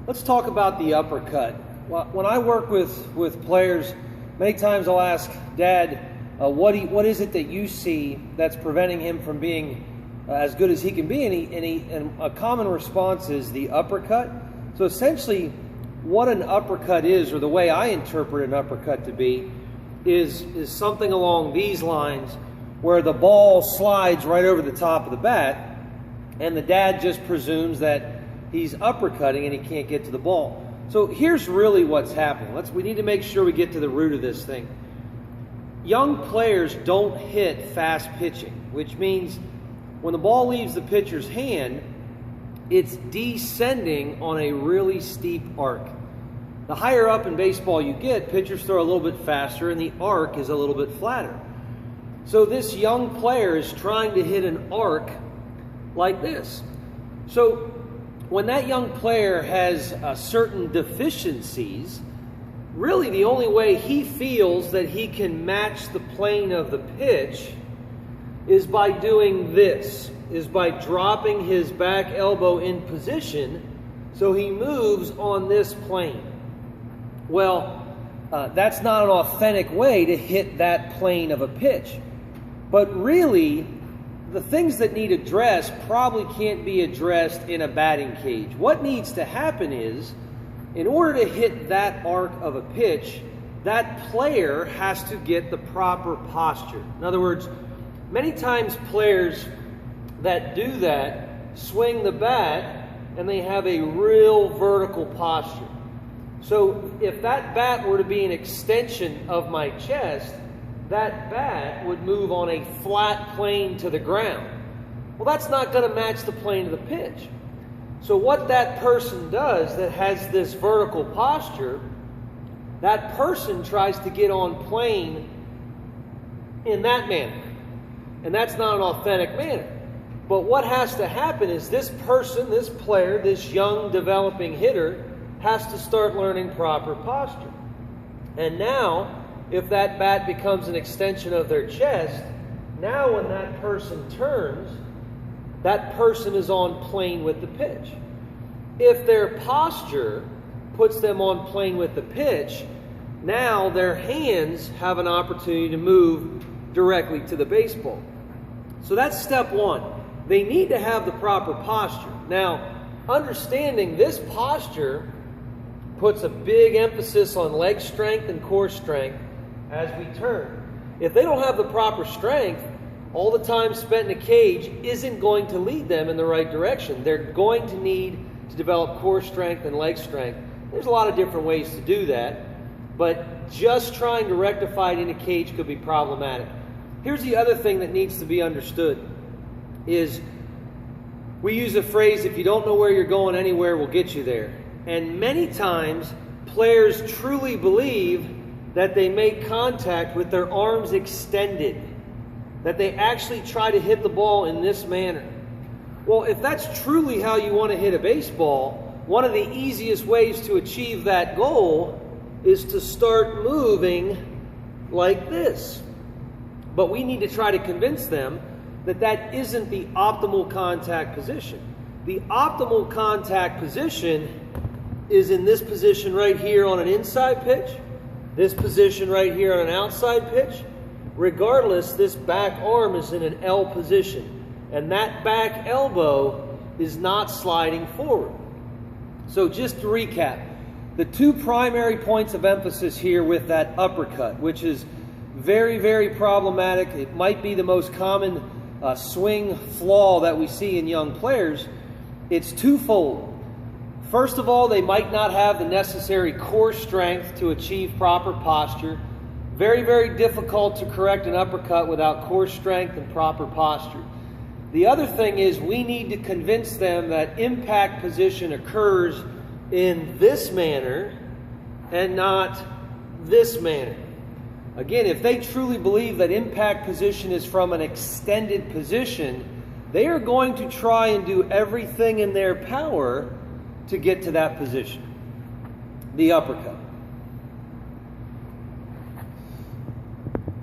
Let's talk about the uppercut. Well, when I work with players, many times I'll ask, Dad, what is it that you see that's preventing him from being as good as he can be? And a common response is the uppercut. So essentially, what an uppercut is, or the way I interpret an uppercut to be, is something along these lines, where the ball slides right over the top of the bat, and the dad just presumes that he's uppercutting and he can't get to the ball. So here's really what's happening. We need to make sure we get to the root of this thing. Young players don't hit fast pitching, which means when the ball leaves the pitcher's hand, it's descending on a really steep arc. The higher up in baseball you get, pitchers throw a little bit faster and the arc is a little bit flatter. So this young player is trying to hit an arc like this. So when that young player has certain deficiencies, really the only way he feels that he can match the plane of the pitch is by doing this, is by dropping his back elbow in position so he moves on this plane. Well, that's not an authentic way to hit that plane of a pitch. But really, the things that need addressed probably can't be addressed in a batting cage. What needs to happen is, in order to hit that arc of a pitch, that player has to get the proper posture. In other words, many times players that do that swing the bat and they have a real vertical posture. So if that bat were to be an extension of my chest, that bat would move on a flat plane to the ground. Well, that's not going to match the plane of the pitch. So what that person does that has this vertical posture, that person tries to get on plane in that manner. And that's not an authentic manner. But what has to happen is this person, this player, this young developing hitter has to start learning proper posture. And now, if that bat becomes an extension of their chest, now when that person turns, that person is on plane with the pitch. If their posture puts them on plane with the pitch, now their hands have an opportunity to move directly to the baseball. So that's step one. They need to have the proper posture. Now, understanding this posture puts a big emphasis on leg strength and core strength as we turn. If they don't have the proper strength, all the time spent in a cage isn't going to lead them in the right direction. They're going to need to develop core strength and leg strength. There's a lot of different ways to do that, but just trying to rectify it in a cage could be problematic. Here's the other thing that needs to be understood is we use a phrase, if you don't know where you're going, anywhere will get you there. And many times players truly believe that they make contact with their arms extended, that they actually try to hit the ball in this manner. Well, if that's truly how you want to hit a baseball, one of the easiest ways to achieve that goal is to start moving like this. But we need to try to convince them that that isn't the optimal contact position. The optimal contact position is in this position right here on an inside pitch, this position right here on an outside pitch. Regardless, this back arm is in an L position, and that back elbow is not sliding forward. So just to recap, the two primary points of emphasis here with that uppercut, which is very, very problematic. It might be the most common swing flaw that we see in young players. It's twofold. First of all, they might not have the necessary core strength to achieve proper posture. Very, very difficult to correct an uppercut without core strength and proper posture. The other thing is we need to convince them that impact position occurs in this manner and not this manner. Again, if they truly believe that impact position is from an extended position, they are going to try and do everything in their power to get to that position, the uppercut.